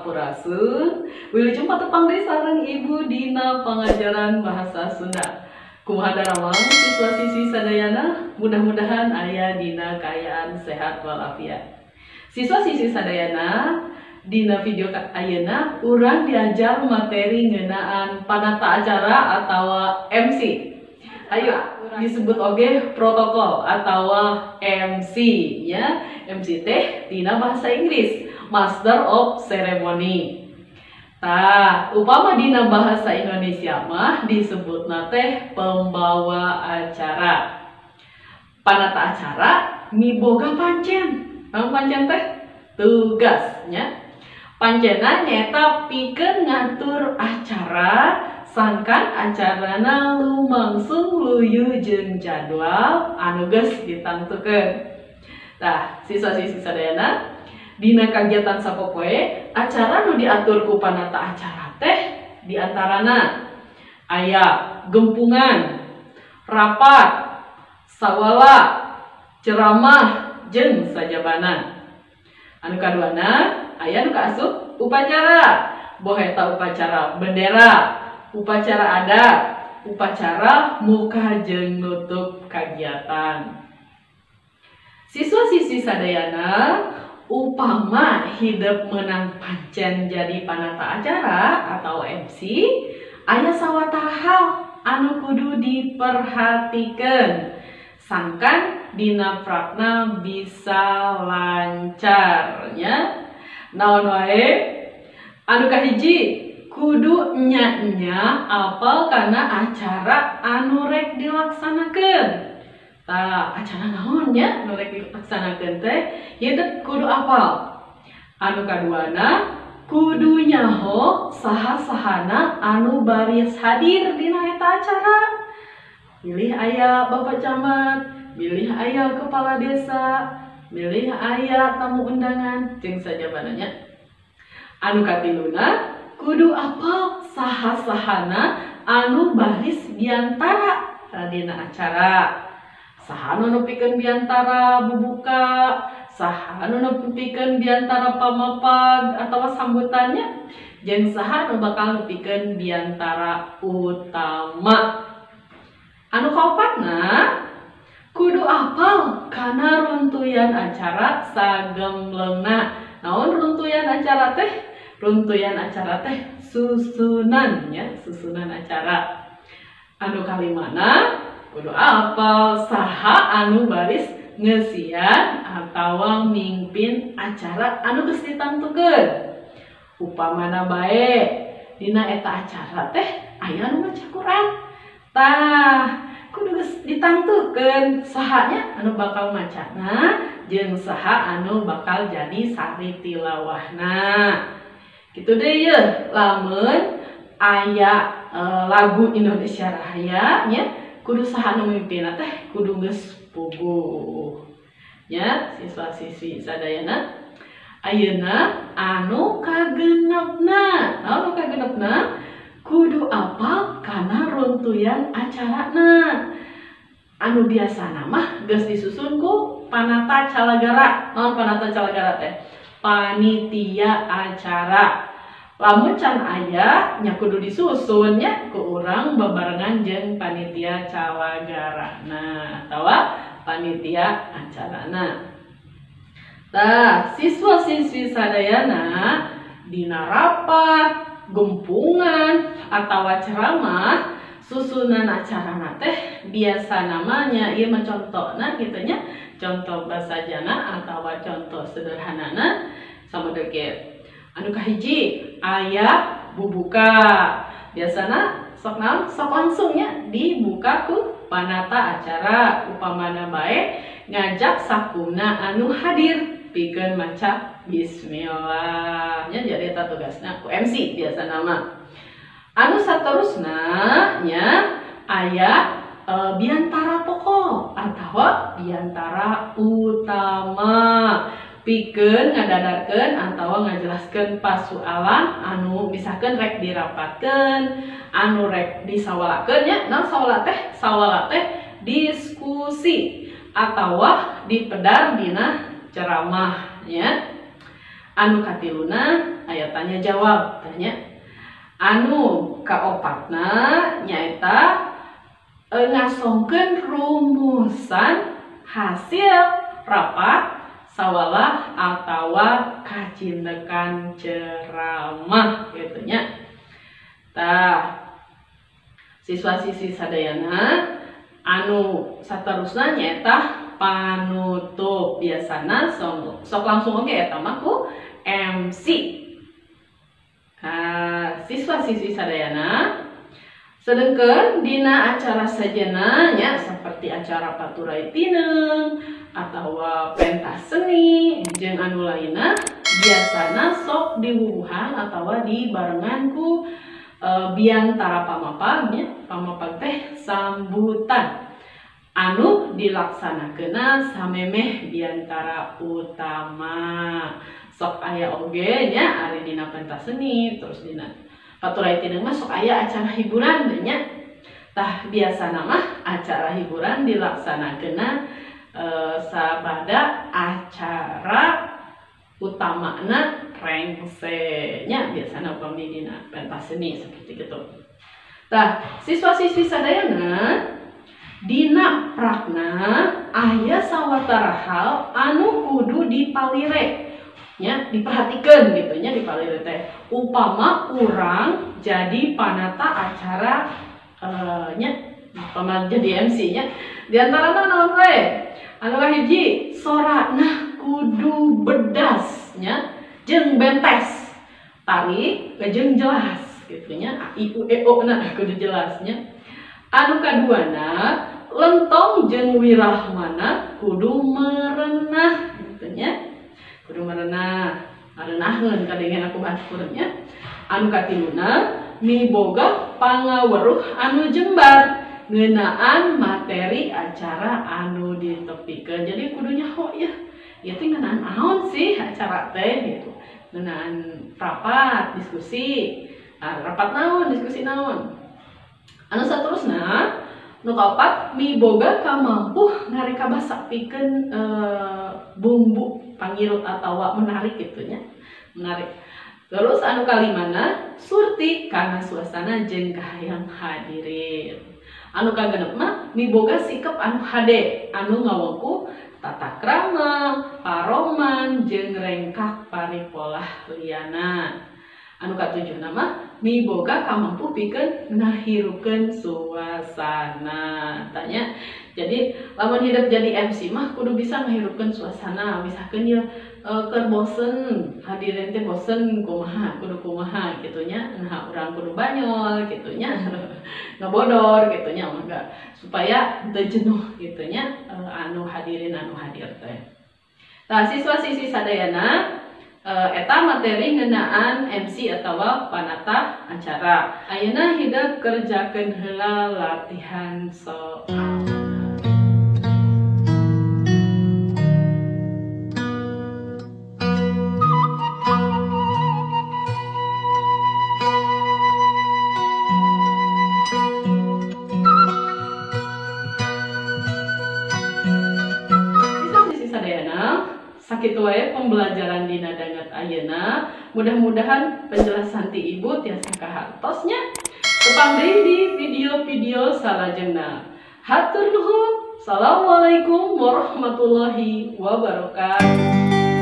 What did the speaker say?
Sampurasun. Wilujeng patepang deui sareng Ibu dina pengajaran bahasa Sunda. Kumaha darawang siswa-siswi sadayana, mudah-mudahan aya dina kaayaan sehat walafiat. Siswa-siswi sadayana, dina video ayeuna urang diajar materi ngeunaan panata acara atau MC. Ayo disebut oge protokol atau MC ya. MC teh dina bahasa Inggris, Master of Ceremony. Tah, upama dina bahasa Indonesia mah disebutna teh pembawa acara. Panata acara miboga pancen. Naon pancen teh? Tugasnya. Pancena nyeta pikeun ngatur acara, sangkan acarana lumangsung luyu jeung jadwal anu geus ditangtukeun. Tah, siswa-siswi sadayana dina kagiatan sapopoe acara nu diatur ku panata acara teh diantarana aya gempungan, rapat, sawala, ceramah jeung sajabana. Anu kaduana aya nu kaasup upacara, boh eta upacara bendera, upacara adat, upacara muka jeung nutup kagiatan. Siswa-siswi sadayana upama hidup menang pancen jadi panata acara atau MC, aya sawatara hal anu kudu diperhatikeun sangkan dina prakna bisa lancar nya. Naon wae? Anu kahiji kudu nya apal kana acara anu rek dilaksanakeun. Tah, acara naon nya nu rek dilaksanakeun teh? Ieu teh kudu apal. Anu kaduana kudu nyaho saha-sahana anu baris hadir dina eta acara. Milih aya Bapak Camat, milih aya kepala desa, milih aya tamu undangan jeung sajabananya. Anu katiluna kudu apal saha-sahana anu baris biantara dina acara. Saha anu nepikeun biantara bubuka, saha anu nepikeun biantara pamapag atawa sambutannya, jeung saha anu bakal nepikeun biantara utama. Anu kaopatna kudu apal kana runtuyan acara sagemleungna. Naon runtuyan acara teh? Runtuyan acara teh susunan nya, susunan acara. Anu kalimana kudu apal saha anu baris ngeusian atawa mimpin acara anu geus ditangtukeun. Upamana bae dina eta acara teh aya anu maca Quran. Tah, kudu geus ditangtukeun sahanya anu bakal macana jeung saha anu bakal jadi sari tilawahna. Kitu deui yeuh, lamun aya lagu Indonesia Raya nya kudu saha anu mimpinna teh kudu geus puguh. Nya siswa-siswi sadayana ayeuna anu kagenepna. Naon anu kagenepna? Kudu apal kana runtuyan acarana. Anu biasana mah geus disusun ku panata calagara. Naon panata calagara teh? Panitia acara. Lamun can aya nya kudu disusun nya ku urang babarengan jeung panitia calagarana atawa panitia acarana. Tah, siswa-siswi sadayana dina rapat, gempungan atawa ceramah susunan acarana teh biasa namanya ieu mah contona kitu nya, contoh basajana atawa contoh sederhanana samudeuk ge. Anu kahiji aya bubuka. Biasana sok naon? Sok langsung nya dibuka ku panata acara. Upamana bae ngajak sakumna anu hadir pikeun maca bismillah. Nya jadi eta tugasna ku MC biasana mah. Anu saterusna nya aya biantara pokok atawa biantara utama. Pikeun ngadadarkeun atawa ngajelaskeun pasoalan anu misalkeun rek dirapatkeun, anu rek disawalakeun nya. Naon sawala teh? Sawala teh diskusi atawa dipedar dina ceramah nya. Anu katiluna aya tanya jawab tanya. Anu kaopatna nyaeta ngasongkeun rumusan hasil rapat sawalah atawa kacindekan ceramah gitu nya. Tah siswa-siswi sadayana anu saterusna nyaeta panutup. Biasana sok langsung oge eta mah ku MC. Siswa-siswi sadayana sedengkeun dina acara sejenna nya saperti acara paturai tineung atawa pentas seni jeung anu lainna biasana sok diwuwuhan atawa dibarengan ku biantara pamapag nya. Pamapag teh sambutan anu dilaksanakeunna samemeh biantara utama. Sok aya oge nya ari dina pentas seni terus dina paturai tineung mah sok aya acara hiburan nya. Tah biasana mah acara hiburan dilaksanakeunna sabada acara utamana rengse nya biasana upami dina pentas seni seperti gitu. Tah siswa-siswi sadayana dina prakna aya sawatara hal anu kudu dipalire nya, diperhatikan gitu nya dipalire teh. Upama urang jadi panata acara nya upama jadi MC nya diantarana naon we anu kahiji sorana kudu bedas nya jeung bentes tari jeung jelas gitu nya i u e o na kudu jelasnya. Anu kaduana lentong jeung wirahmana kudu merenah gitu nya. Kudu marenahkeun kadengen aku baturnya. Anu katiluna miboga pangaweruh anu jembar ngeunaan materi acara anu ditepikeun. Jadi kudunya ya ieu teh ngeunaan naon sih acara teh gitu. Ngeunaan rapat, diskusi. Rapat naon, diskusi naon. Anu saterusna nu kaopat miboga kamampuh ngareka pikeun bumbu panggil atawa menarik gitunya, menarik. Terus anu kalimana surti karena suasana jeung kahayang hadirin. Anu kagenep mah miboga sikap anu hade anu ngawengku tata krama, paroman jeung rengkak paripolah liana. Anu katujuhna mah miboga kamampu pikeun ngahirupkeun suasana tanya. Jadi lamun hidup jadi MC mah kudu bisa ngahirupkeun suasana. Misalkan ya keur bosen hadirin teh bosen kumaha kudu kumaha gitunya. Nah urang kudu banyol gitunya ngebodor gitunya mangga supaya teu jenuh gitunya anu hadirin anu hadir teh. Tah siswa-siswi sadayana eta materi ngeunaan MC atawa panata acara. Ayeuna hideuk kerjakeun heula latihan soal. Siswa-siswi sadayana sakitu wae pembelajaran dina dangat ayeuna. Mudah-mudahan penjelasan ti Ibu tiasa kahartosnya. Tepang di video-video salajengna. Hatur nuhun. Assalamualaikum warahmatullahi wabarakatuh.